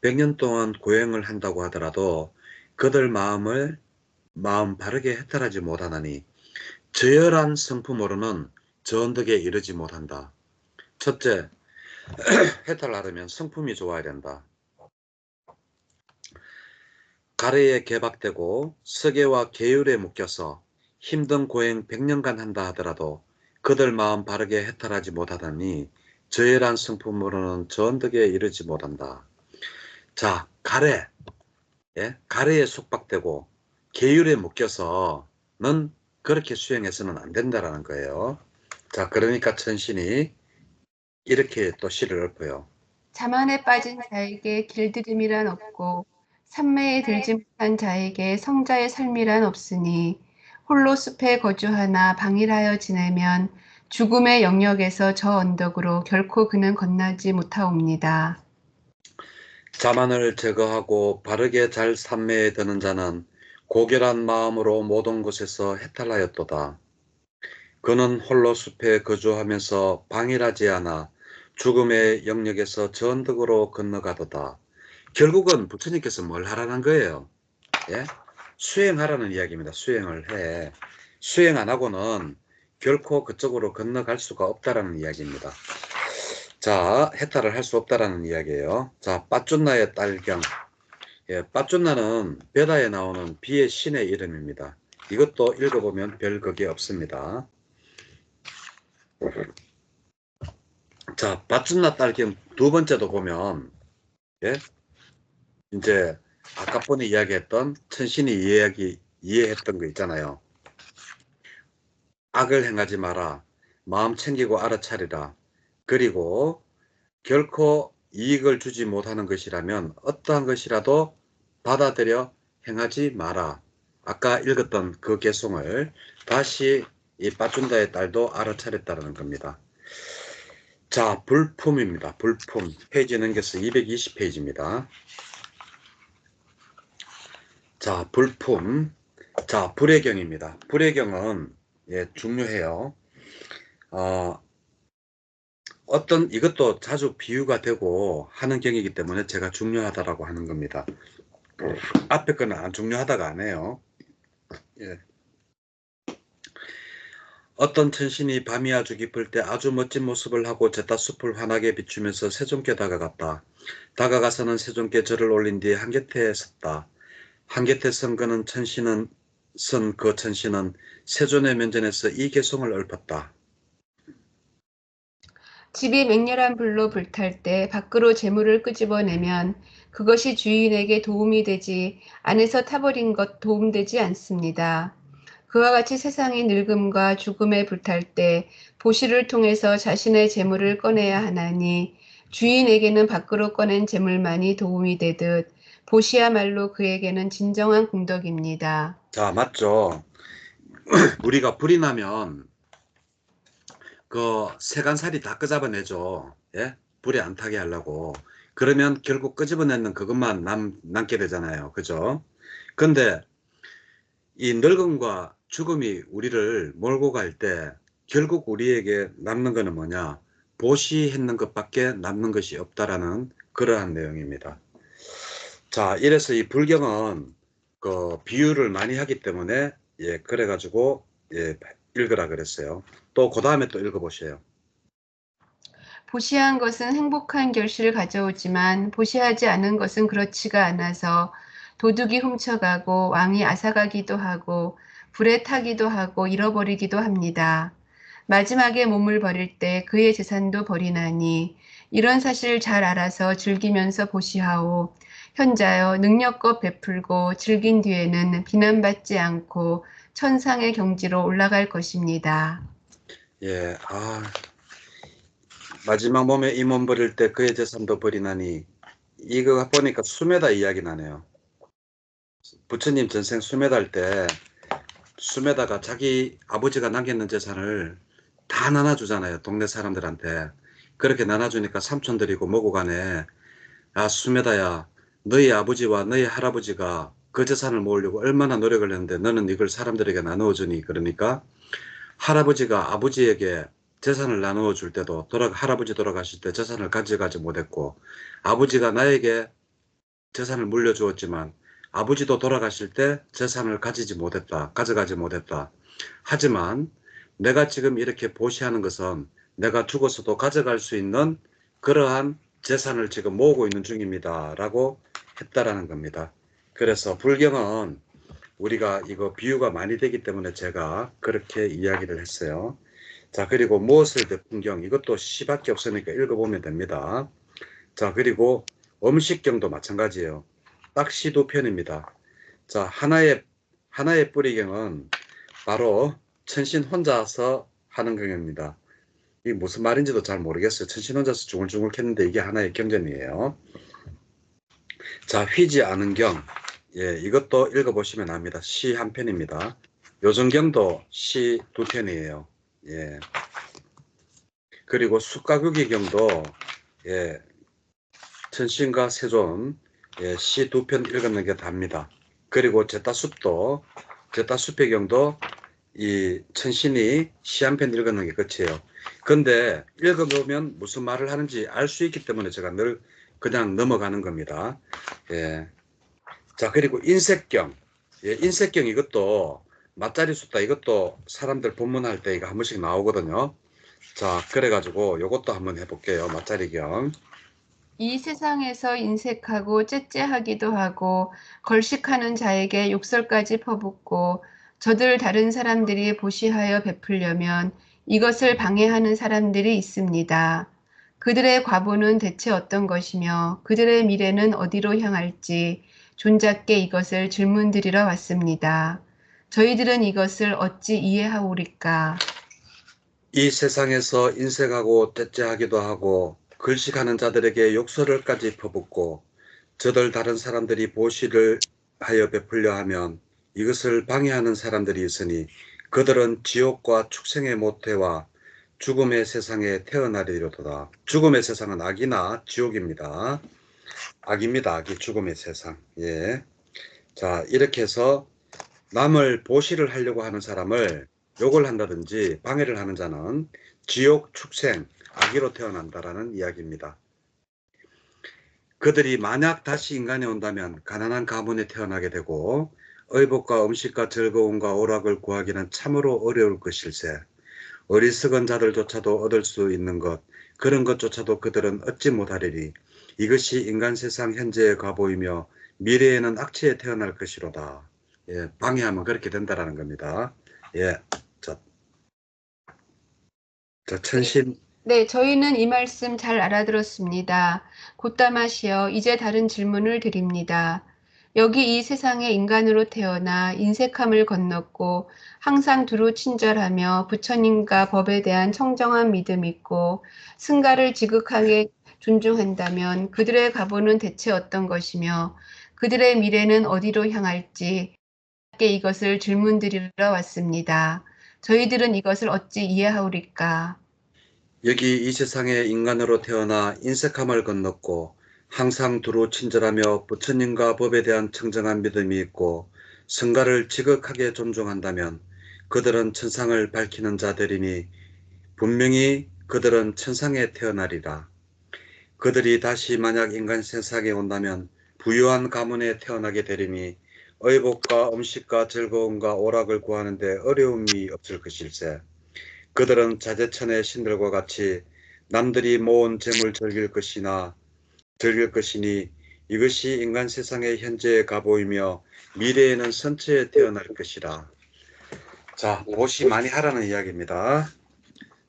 100년 동안 고행을 한다고 하더라도 그들 마음 바르게 해탈하지 못하나니 저열한 성품으로는 전덕에 이르지 못한다. 첫째, 해탈하려면 성품이 좋아야 된다. 가래에 개박되고 서계와 계율에 묶여서 힘든 고행 100년간 한다 하더라도 그들 마음 바르게 해탈하지 못하다니 저열한 성품으로는 전덕에 이르지 못한다. 자, 가래, 예? 가래에 속박되고 계율에 묶여서는 그렇게 수행해서는 안 된다라는 거예요. 자, 그러니까 천신이 이렇게 또 시를 읊어요. 자만에 빠진 자에게 길들임이란 없고 산매에 들지 못한 자에게 성자의 삶이란 없으니 홀로 숲에 거주하나 방일하여 지내면 죽음의 영역에서 저 언덕으로 결코 그는 건너지 못하옵니다. 자만을 제거하고 바르게 잘 삼매에 드는 자는 고결한 마음으로 모든 곳에서 해탈하였도다. 그는 홀로 숲에 거주하면서 방일하지 않아 죽음의 영역에서 전덕으로 건너가도다. 결국은 부처님께서 뭘 하라는 거예요? 예? 수행하라는 이야기입니다. 수행을 해. 수행 안 하고는 결코 그쪽으로 건너갈 수가 없다라는 이야기입니다. 자, 해탈을 할 수 없다라는 이야기예요. 자, 빠쭌나의 딸경. 예, 빠쭌나는 베다에 나오는 비의 신의 이름입니다. 이것도 읽어보면 별 그게 없습니다. 자, 빠쭌나 딸경 두 번째도 보면, 예, 이제 아까 전에 이야기했던 천신이 이해했던 거 있잖아요. 악을 행하지 마라. 마음 챙기고 알아차리라. 그리고 결코 이익을 주지 못하는 것이라면 어떠한 것이라도 받아들여 행하지 마라. 아까 읽었던 그 개송을 다시 이 빠쭌다의 딸도 알아차렸다는 겁니다. 자, 불품입니다. 불품. 페이지 넘겨서 220페이지입니다. 자, 불품. 자, 불의 경입니다. 불의 경은 예, 중요해요. 이것도 자주 비유가 되고 하는 경이기 때문에 제가 중요하다라고 하는 겁니다. 앞에 거는 안 중요하다가 안 해요. 예. 어떤 천신이 밤이 아주 깊을 때 아주 멋진 모습을 하고 잿다숲을 환하게 비추면서 세종께 다가갔다. 다가가서는 세종께 절을 올린 뒤에 한곁에 섰다. 한곁에 선 그 천신은 세존의 면전에서 이 개송을 읊었다. 집이 맹렬한 불로 불탈 때 밖으로 재물을 끄집어내면 그것이 주인에게 도움이 되지 안에서 타버린 것 도움되지 않습니다. 그와 같이 세상이 늙음과 죽음에 불탈 때 보시를 통해서 자신의 재물을 꺼내야 하나니 주인에게는 밖으로 꺼낸 재물만이 도움이 되듯 보시야말로 그에게는 진정한 공덕입니다. 자, 맞죠? 우리가 불이 나면 그 세간살이 다 끄집어내죠. 예? 불이 안 타게 하려고. 그러면 결국 끄집어내는 그것만 남게 되잖아요. 그죠? 근데 이 늙음과 죽음이 우리를 몰고 갈 때 결국 우리에게 남는 것은 뭐냐? 보시했는 것밖에 남는 것이 없다라는 그러한 내용입니다. 자, 이래서 이 불경은 그 비유를 많이 하기 때문에 예, 그래가지고 예, 읽으라 그랬어요. 또 그 다음에 또 읽어보세요. 보시한 것은 행복한 결실을 가져오지만 보시하지 않은 것은 그렇지가 않아서 도둑이 훔쳐가고 왕이 앗아가기도 하고 불에 타기도 하고 잃어버리기도 합니다. 마지막에 몸을 버릴 때 그의 재산도 버리나니 이런 사실을 잘 알아서 즐기면서 보시하오. 현자여 능력껏 베풀고 즐긴 뒤에는 비난받지 않고 천상의 경지로 올라갈 것입니다. 예, 마지막 몸에 이 몸 버릴 때 그의 재산도 버리나니 이거 보니까 수메다 이야기 나네요. 부처님 전생 수메달 때 수메다가 자기 아버지가 남겼는 재산을 다 나눠주잖아요. 동네 사람들한테. 그렇게 나눠주니까 삼촌들이고 뭐고 간에 수메다야 너희 아버지와 너희 할아버지가 그 재산을 모으려고 얼마나 노력을 했는데 너는 이걸 사람들에게 나누어주니 그러니까 할아버지가 아버지에게 재산을 나누어 줄 때도 할아버지 돌아가실 때 재산을 가져가지 못했고 아버지가 나에게 재산을 물려주었지만 아버지도 돌아가실 때 재산을 가져가지 못했다. 하지만 내가 지금 이렇게 보시하는 것은 내가 죽어서도 가져갈 수 있는 그러한 재산을 지금 모으고 있는 중입니다. 라고 했다라는 겁니다. 그래서 불경은 우리가 이거 비유가 많이 되기 때문에 제가 그렇게 이야기를 했어요. 자, 그리고 무엇을 대풍경 이것도 시밖에 없으니까 읽어보면 됩니다. 자, 그리고 음식경도 마찬가지예요. 딱 시 두 편입니다. 자, 하나의 뿌리경은 바로 천신 혼자서 하는 경입니다. 이게 무슨 말인지도 잘 모르겠어요. 천신 혼자서 중얼중얼 캤는데 이게 하나의 경전이에요. 자, 휘지 않은 경. 예, 이것도 읽어보시면 압니다. 시 한 편입니다. 요정경도 시 두 편이에요. 예. 그리고 숙가구기경도 예, 천신과 세존 예, 시 두 편 읽는 게 답니다. 그리고 제타숲의 경도 이 천신이 시 한 편 읽는 게 끝이에요. 근데 읽어보면 무슨 말을 하는지 알 수 있기 때문에 제가 늘 그냥 넘어가는 겁니다. 예. 자, 그리고 인색경. 예, 인색경 이것도 맞자리 숫다 이것도 사람들 본문할 때 이거 한 번씩 나오거든요. 자, 그래가지고 요것도 한번 해볼게요. 맞자리경. 이 세상에서 인색하고 째째하기도 하고 걸식하는 자에게 욕설까지 퍼붓고 저들 다른 사람들이 보시하여 베풀려면 이것을 방해하는 사람들이 있습니다. 그들의 과보는 대체 어떤 것이며 그들의 미래는 어디로 향할지 존잡게 이것을 질문드리러 왔습니다. 저희들은 이것을 어찌 이해하오리까? 이 세상에서 인색하고 째째하기도 하고 글식하는 자들에게 욕설을까지 퍼붓고 저들 다른 사람들이 보시를 하여 베풀려 하면 이것을 방해하는 사람들이 있으니 그들은 지옥과 축생의 모태와 죽음의 세상에 태어나리로다. 죽음의 세상은 악이나 지옥입니다. 악입니다. 악이 죽음의 세상. 예. 자, 이렇게 해서 남을 보시를 하려고 하는 사람을 욕을 한다든지 방해를 하는 자는 지옥, 축생, 악의로 태어난다라는 이야기입니다. 그들이 만약 다시 인간에 온다면 가난한 가문에 태어나게 되고 의복과 음식과 즐거움과 오락을 구하기는 참으로 어려울 것일세. 어리석은 자들조차도 얻을 수 있는 것, 그런 것조차도 그들은 얻지 못하리니 이것이 인간 세상 현재의 과보이며 미래에는 악취에 태어날 것이로다. 예, 방해하면 그렇게 된다라는 겁니다. 예, 자, 천신. 네, 저희는 이 말씀 잘 알아들었습니다. 곧다마시여, 이제 다른 질문을 드립니다. 여기 이 세상에 인간으로 태어나 인색함을 건넜고 항상 두루 친절하며 부처님과 법에 대한 청정한 믿음 있고 승가를 지극하게 존중한다면 그들의 가보는 대체 어떤 것이며 그들의 미래는 어디로 향할지 이것을 질문드리러 왔습니다. 저희들은 이것을 어찌 이해하오리까? 여기 이 세상에 인간으로 태어나 인색함을 건넜고 항상 두루 친절하며 부처님과 법에 대한 청정한 믿음이 있고 성가를 지극하게 존중한다면 그들은 천상을 밝히는 자들이니 분명히 그들은 천상에 태어나리라. 그들이 다시 만약 인간 세상에 온다면 부유한 가문에 태어나게 되리니 의복과 음식과 즐거움과 오락을 구하는데 어려움이 없을 것일세. 그들은 자재천의 신들과 같이 남들이 모은 재물 즐길 것이니 이것이 인간 세상의 현재의 가보이며 미래에는 선처에 태어날 것이라. 자, 못이 많이 하라는 이야기입니다.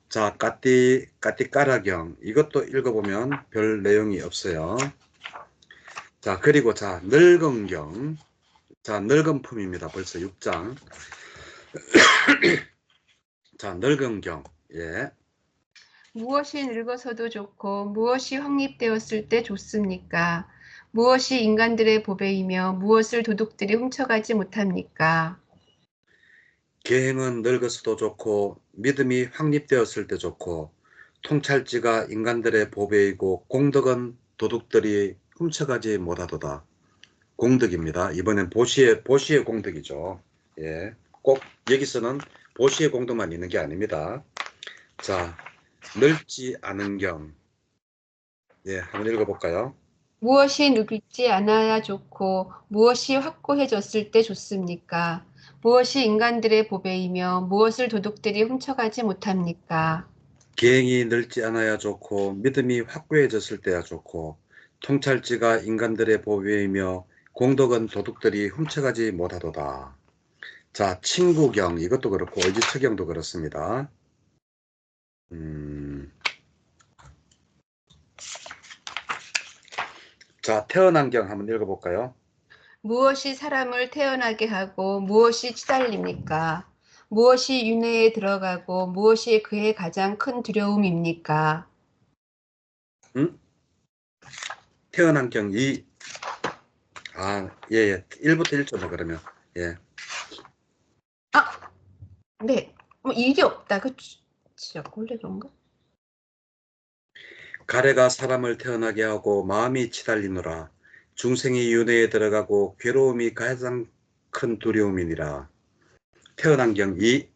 자, 까띠까라경. 이것도 읽어보면 별 내용이 없어요. 자, 그리고 자, 늙은경. 자, 늙은 품입니다. 벌써 6장. 자, 늙은경. 예. 무엇이 늙어서도 좋고 무엇이 확립되었을 때 좋습니까? 무엇이 인간들의 보배이며 무엇을 도둑들이 훔쳐가지 못합니까? 계행은 늙어서도 좋고 믿음이 확립되었을 때 좋고 통찰지가 인간들의 보배이고 공덕은 도둑들이 훔쳐가지 못하도다. 공덕입니다. 이번엔 보시의 공덕이죠. 예. 꼭 여기서는 보시의 공덕만 있는 게 아닙니다. 자, 늙지 않은 경. 예, 한번 읽어볼까요? 무엇이 늙지 않아야 좋고 무엇이 확고해졌을 때 좋습니까? 무엇이 인간들의 보배이며 무엇을 도둑들이 훔쳐가지 못합니까? 계행이 늙지 않아야 좋고 믿음이 확고해졌을 때야 좋고 통찰지가 인간들의 보배이며 공덕은 도둑들이 훔쳐가지 못하도다. 자, 친구경 이것도 그렇고 의지처경도 그렇습니다. 자, 태어난 경 한번 읽어볼까요? 무엇이 사람을 태어나게 하고 무엇이 치달립니까? 무엇이 윤회에 들어가고 무엇이 그의 가장 큰 두려움입니까? 음? 태어난 경 2. 아, 예, 예. 1부터 1조네 그러면. 예. 아, 네. 뭐 일이 없다. 그치? 원래 그런가? 가래가 사람을 태어나게 하고 마음이 치달리노라. 중생이 윤회에 들어가고 괴로움이 가장 큰 두려움이니라. 태어난 경 2.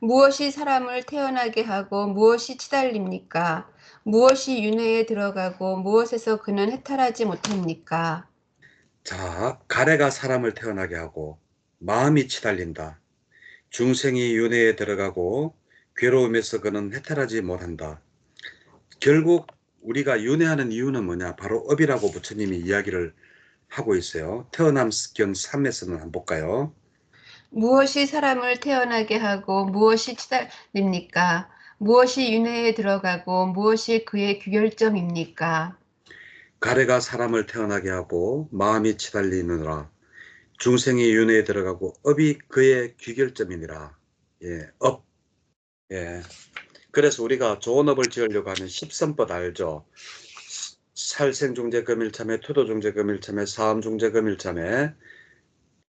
무엇이 사람을 태어나게 하고 무엇이 치달립니까? 무엇이 윤회에 들어가고 무엇에서 그는 해탈하지 못합니까? 자, 가래가 사람을 태어나게 하고 마음이 치달린다. 중생이 윤회에 들어가고 괴로움에서 그는 해탈하지 못한다. 결국 우리가 윤회하는 이유는 뭐냐? 바로 업이라고 부처님이 이야기를 하고 있어요. 태어남경 3에서는 한번 볼까요? 무엇이 사람을 태어나게 하고 무엇이 치달립니까? 무엇이 윤회에 들어가고 무엇이 그의 규결점입니까? 가래가 사람을 태어나게 하고 마음이 치달리느라 중생이 윤회에 들어가고 업이 그의 귀결점이니라. 예, 업. 예. 그래서 우리가 좋은 업을 지으려고 하면 십선법 알죠? 살생중재 금일참회, 투도중재 금일참회, 사음중재 금일참회,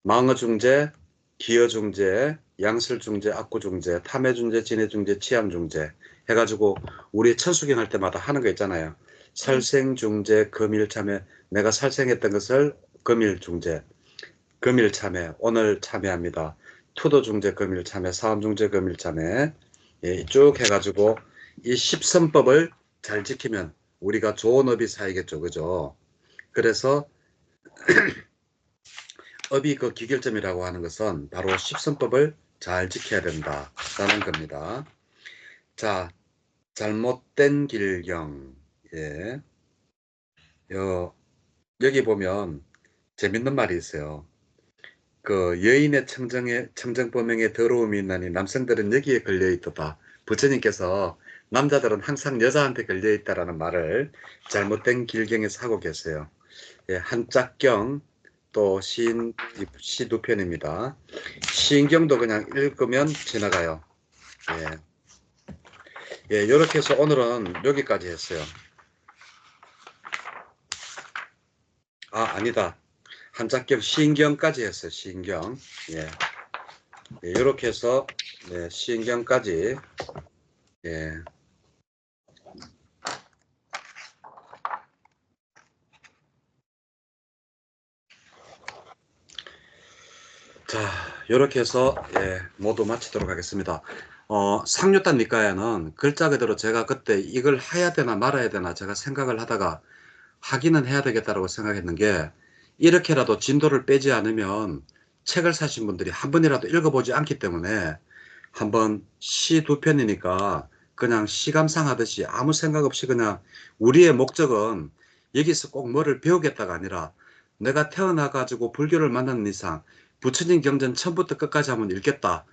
망어중재, 기어중재, 양설중재, 악구중재, 탐해중재, 진해중재, 치암중재 해가지고 우리 천수경 할 때마다 하는 거 있잖아요. 살생중재 금일참회, 내가 살생했던 것을 금일중재, 금일참회, 오늘 참회합니다. 투도중재 금일참회, 사음중재 금일참회, 예, 쭉 해가지고 이 십선법을 잘 지키면 우리가 좋은 업이 쌓이겠죠, 그죠? 그래서 업이 그 기결점이라고 하는 것은 바로 십선법을 잘 지켜야 된다라는 겁니다. 자, 잘못된 길경. 예. 여기 보면 재밌는 말이 있어요. 그 여인의 청정법명에 더러움이 있나니 남성들은 여기에 걸려 있도다. 부처님께서 남자들은 항상 여자한테 걸려 있다라는 말을 잘못된 길경에서 하고 계세요. 예, 한짝경 또 시 두 편입니다. 시인경도 그냥 읽으면 지나가요. 예. 예, 이렇게 해서 오늘은 여기까지 했어요. 아, 아니다. 한짝경 시인경까지 했어요. 시인경. 예. 예, 이렇게 해서 네, 시인경까지 예. 자, 이렇게 해서 예, 모두 마치도록 하겠습니다. 상류단 니까야는 글자 그대로 제가 그때 이걸 해야 되나 말아야 되나 제가 생각을 하다가 하기는 해야 되겠다라고 생각했는 게 이렇게라도 진도를 빼지 않으면 책을 사신 분들이 한 번이라도 읽어보지 않기 때문에 한번 시 두 편이니까 그냥 시감상 하듯이 아무 생각 없이 그냥 우리의 목적은 여기서 꼭 뭐를 배우겠다가 아니라 내가 태어나 가지고 불교를 만나는 이상 부처님 경전 처음부터 끝까지 한번 읽겠다.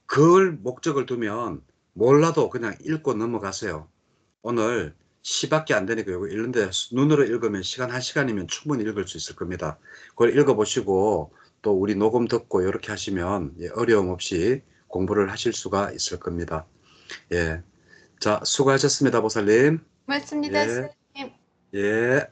그걸 목적을 두면 몰라도 그냥 읽고 넘어가세요. 오늘 시밖에 안 되니까 이거 읽는데 눈으로 읽으면 시간 1시간이면 충분히 읽을 수 있을 겁니다. 그걸 읽어보시고 또 우리 녹음 듣고 이렇게 하시면 예, 어려움 없이 공부를 하실 수가 있을 겁니다. 예. 자, 수고하셨습니다, 보살님. 고맙습니다, 예, 선생님. 예.